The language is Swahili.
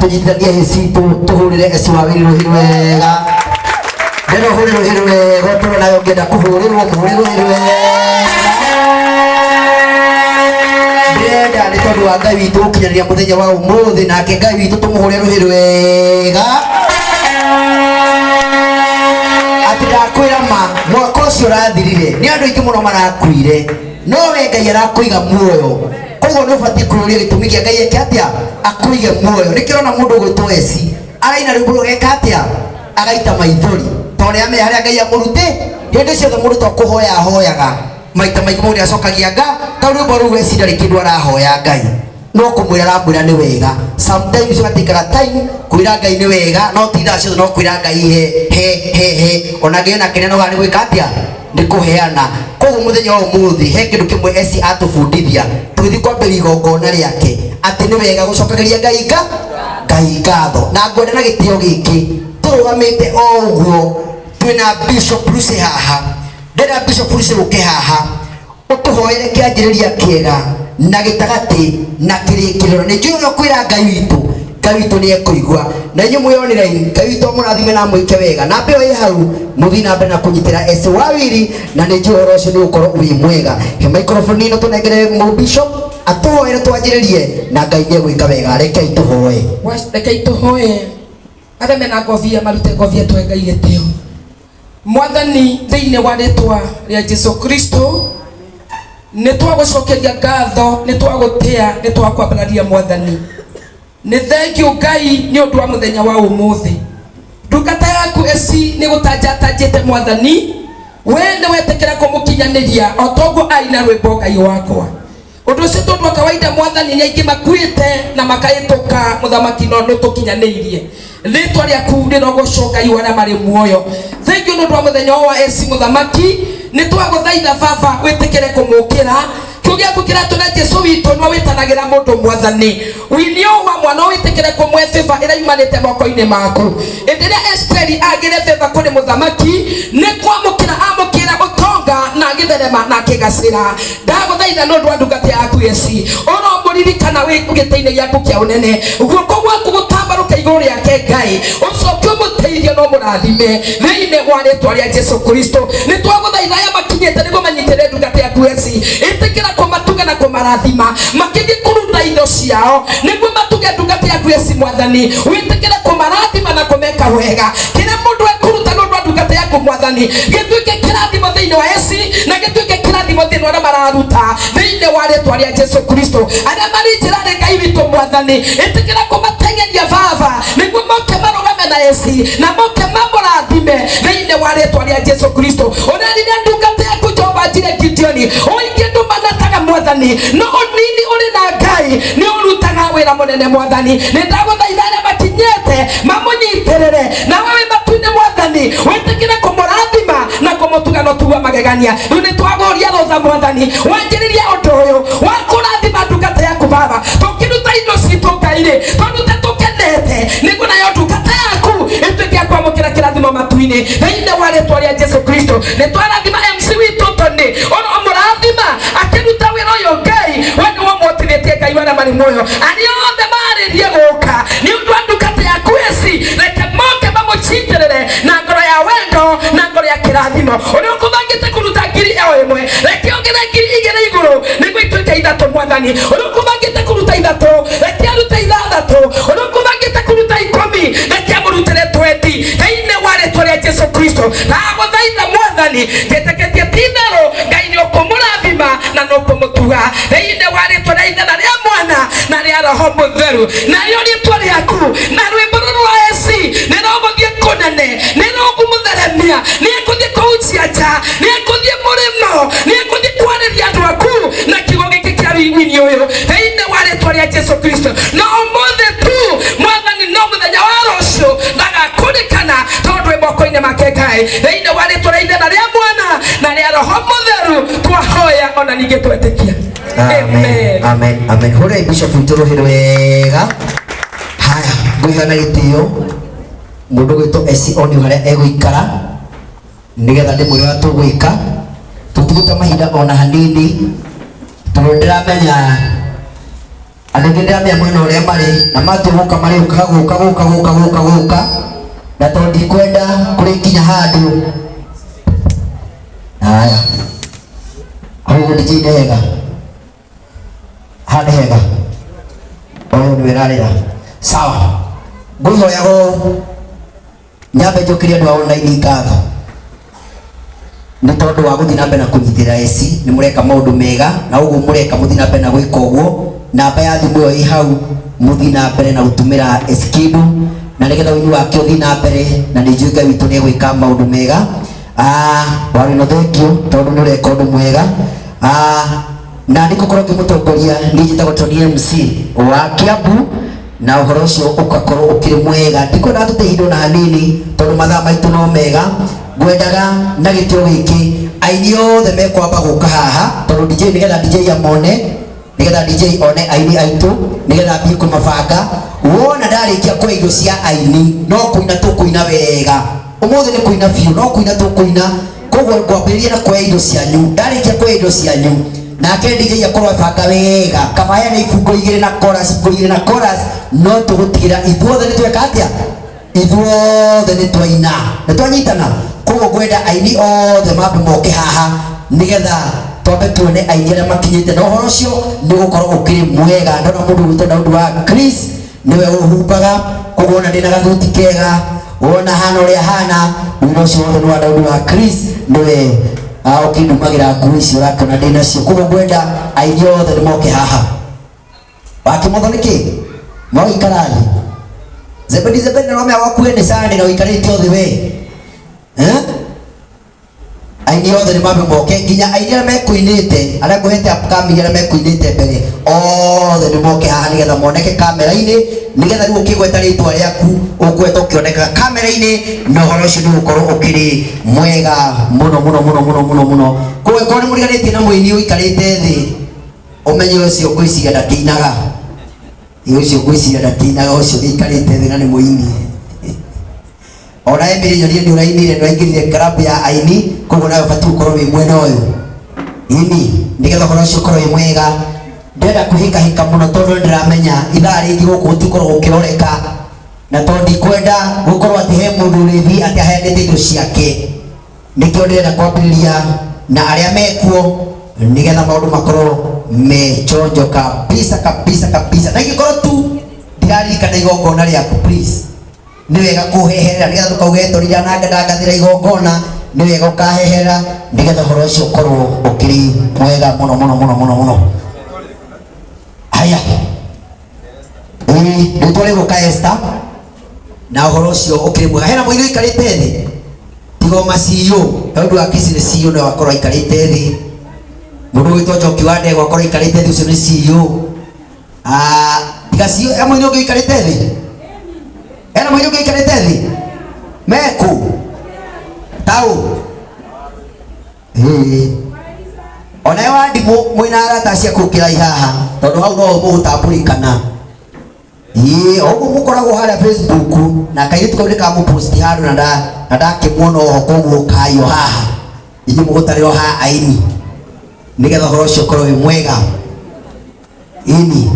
tujitithanie heci tuhurire eci wa wiru wega ndero huriro hirwe gotoro nayo ngenda kuhurirwo muhurirwo hirwe ndenda ni tondu wa Ngai witu ukinyaniria muthenya wa umuthi nake Ngai witu tumuhure ruhiri wega ati ndakwira ma mwaka ucio urathirire ni andu aingi muno marakuire no we Ngai arakuiga muoyo koguo ni ubati kururia gitumi kia Ngai eke atia akuige muoyo nikirona mundu gwitwo eci araina rwimbo geka atia agaita maithori tore ame haria Ngai amurute hindi ciothe mundu to kuhoya hoyaga maita maingi mundu acokagia nga ta rwimbo ru eci ndari kindu arahoya Ngai no kumwira ramwira ni wega sometimes ugatikara time kwira Ngai ni wega no titha ciothe no kwira Ngai he ona ngiona kineno gani gwika atia ni kuheana koguo muthenya wa umuthi he kindu kimwe eci atubundithia tugithi kwambia igongona riake ati ni wega gucokagiria Ngai ngatho na ngwenda na gitio giki turugamite o uguo twina Bishop Bruce haha ndera Bishop Bruce ruke haha utuhoere kianjiriria kiega na gitagati na kirikiriro ni njuro kwira Ngai witu ni ekuigwa na inyu muyonira Ngai witu murathime na mwike wega na mbeo yi hau muthina mbere na kunyitira eci wa wiri na ni njuro ucio ni ukorwo uri mwega he microphone ino tunengere mu Bishop atuhoere twanjiririe na Ngai ni egwika wega reke ituhoe ara mena govia marute govia twe Ngai gitio mwathani thiine wa ritwa ria Jesu Kristo ni twagucokeria ngatho ni twagutia ni twakwambararia mwathani ni thengiu Ngai ni undu wa muthenya wa umuthi ndungata yaku eci ni gutanjatanjite mwathani wende wetekera kumukinyaniria otoguo aina rwimbo Ngai wakwa undu ucio tondu wa kawaida mwathani ni aingi makuite na makaitoka muthamaki no tukinyaniirie ritwa riaku rirogocoka iwara mari muoyo. Thank you nundu wa muthenya wa esi muthamaki ni twaguthaitha baba witikire kumukira kugia kukira tuna Jesu witu no witanagira mundu mwathani winio wa mwana witikire kumwe favor ira imanite moko-ini maku endelea Esteri agire favor kuri muthamaki ni kwamukira amukira utonga na githerema na kigacira ndaguthaitha nundu wa ndungata yaku Esi oro muririkana wi giteine yaku kia unene guoko gwaku gutambaruka iguru riake Ngai ucoke umuteithie no murathime thiini wa ritwa ria Jesu Kristo ni twaguthaitha ya makinyete niguo manyitire ndungata yaku Esi itikira kumatuga na kumarathima makigi kuruta indo ciao niguo matuge ndungata yaku Esi mwathani witikire kumarathima na kumeka wega kira mundu ekuruta nundu wa ndungata yaku mwathani gituike kirathimo thiini wa Esi na gituike kirathimo thiini wa mararuta thiini wa ritwa ria Jesu Kristo aria mari njirani Ngai witu mwathani itikira kumatengeria baba niguo moke marugame na Esi na moke mamurathime thiini wa ritwa ria Jesu Kristo onarire ndungata yaku Jehova njire Gideoni oingi ndu manataga mwathani no onini uri na Ngai ni urutaga wira munene mwathani ni ndaguthaitha aria makinyete mamunyitirire na wewe matuine mwathani witikire kumurathima na kumutuga no tuwa magegania riu ni twagoria rotha mwathani wanjiriria undu uyu wa kurathima ndungata yaku baba tukiruta indo citu Ngai tondu tukenete niguo nayo ndungata yaku ituike ya kwamukira kirathimo matu-ini thiini wa ritwa ria Jesu Kristo ni twarathima MC witu toni ono murathima akiruta wira uyu Ngai we ni wamwotithĩtie Ngai wara mari muoyo aria othe maririe guka ni undu wa ndungata yaku Esi reke moke mamucindirire na ngoro ya wendo na ngoro ya kirathimo uria ukuvangite kuruta ngiri imwe reke ongere ngiri igere iguru niguo ituike ithatu mwathani uria ukuvangite kuruta ithatu reke arute ithathatu uria ukuvangite kuruta 10 reke amurutire 20 thiini wa ritwa ria Jesu Kristo na aguthaitha mwathani njeteketie tithero Ngai ni ukumurathima na no kumutuga thiini wa ritwa ria Ithe na ria Mwana na ria Roho Mutheru nario ritwa riaku na rwimbo rwa Esi ni roguthie kunene ni rogumutheremia ni ekuthie kuucia nja ni ekuthie murimo ni ekuthie kwariria andu aku na kiugo giki kia wini uyu thiini wa ritwa ria Jesu Kristo na umuthi tu mwathani no muthenya wa rucio ndagakurikana tondu wi moko-ini make Ngai thiini wa ritwa ria Ithe na ria Mwana na ria Roho Mutheru twahoya ona ningi twetikia. Amen. Amen. Amen. Hore Bishop Ntoro wega. Haya, ngwihana gitio mundu gwito Esi oni haria eguikara nigetha ndimwire wa tugwika tutuguta mahinda ona hanini tundiramenya andiramenya mwena uria mari na matuguka mari guka na tondi kwenda kuri kinya handu. Haya, hau ndijidega hega oyo ni wirarira sawa ngwihoya go nyambe njukirie andu a online ngatho ni tondu wa guthii na mbere na kunyitira Esi ni mureka maundu mega na uguo mureka muthii na mbere na gwika uguo namba ya thimu iyo i hau muthii na mbere na gutumira Eskidu na nigetha wini wake uthii na mbere na ni njui Ngai witu ni egwika maundu mega. Wari no thank you tondu ni ureka undu mwega na ndikukorwo ngimutongoria ni njitagwo Tony MC wa Kiambu na uhoro ucio ugakorwo ukiri mwega ndikwenda tutee indo na hanini tondu mathaa maitu no mega ngwendaga na gitio giki aini othe mekwamba guka haha tondu DJ nigetha DJ amone nigetha DJ one aini aitu nigetha mbie kumabanga wona ndarikia kwa indo cia aini no kuina tukuina wega umuthi ni kuina biu no kuina tukuina koguo ngwambiriria na kwa indo cianyu ndarikia kwa indo cianyu nake DJ akorwo banga wega kabaya ni ifungo igire na chorus no tugutigira ithuothe ni tweka atia ithuothe ni twaina ni twanyitana koguo ngwenda aini othe mambe moke haha nigetha twambe tuone aini aria makinyite na uhoro ucio ni gukorwo ukiri mwega ndona mundu gwitwo Daudi wa Chris niwe uhumbaga koguo ona ndina gathuti kega wona hana uria hana wino ucio wothe ni wa Daudi wa Chris niwe ukidumagira ngui icio urakona ndina cio koguo ngwenda aini othe ni moke haha wakimotho niki mwaikarathi zebedi no me wakuende sana na uikarite othe we aini othe ni mambe moke nginya aini arĩa mekuinĩte arĩa ngũhete upcoming arĩa mekuinĩte mbere othe ni moke haha nigetha moneke kamera-inĩ nigetha rĩu ũkĩgweta rĩtwa rĩaku ũgweta ũkĩoneka kamera-inĩ na ũhoro ũcio nĩ ũgũkorwo ũkĩrĩ mwega mũno mũno mũno mũno mũno mũno. Koguo korwo nĩ mũriganĩtie na mũini ũikarĩte thĩ ũmenye ũcio ngwĩciria ndakĩinaga, ũcio ngwĩciria ndakĩinaga, ũcio ũikarĩte thĩ na nĩ mũini. Ona Emily nyonie nĩ ũrainire nĩ waingĩrire club ya aini, koguo nawe ũbatiĩ gũkorwo wĩ mwena ũyũ ini nigetha ũhoro ũcio ũkorwo wĩ mwega. Ndĩrenda kwĩhĩkahĩka mũno tondũ ndĩramenya ithaa rĩngĩ gũkũ gũtikorwo gũkĩroreka, na tondũ ndikwenda gũkorwo atĩ he mũndũ ũrĩthi atĩ aheanĩte indo ciake, nĩkĩo ndĩrenda kwambĩrĩria na arĩa mekuo nigetha maũndũ makorwo mechonjo kabisa kabisa kabisa. Na ingĩkorwo tu ndiraririkana igongona rĩaku, please nĩ wega kũheherera nigetha ndũkauge tũrĩa na ndangathĩra igongona, nĩ wega ũkaheherera nigetha ũhoro ũcio ũkorwo ũkĩrĩ mwega mũno mũno mũno mũno mũno. Haya, rĩtwa rĩgũka Esther na ũhoro ũcio ũkĩrĩ mwega. Hena mũini ũikarĩte thĩ tigo CEO, tondũ wa kisi nĩ CEO na wakorwo aikarĩte thĩ. Mũndũ wĩtwo Njoki wa Ndegwa wakorwo aikarĩte thĩ, ũcio nĩ CEO. Tiga CEO, he mũini ũngĩ aikarĩte thĩ? Hena mũini ũngĩ aikarĩte thĩ? Meku tau ona wa ndimũ mwĩna arata ciaku kĩrai haha tondũ hau no mũgũtambũrĩkana. Ũguo mũkoragwo harĩa Facebook na kairĩtu kau nĩkamũposti handũ na ndakĩmuona oho, koguo kayo haha inyuĩ mũgũtarĩ haha aini nigetha ũhoro ũcio ũkorwo wĩ mwega ini.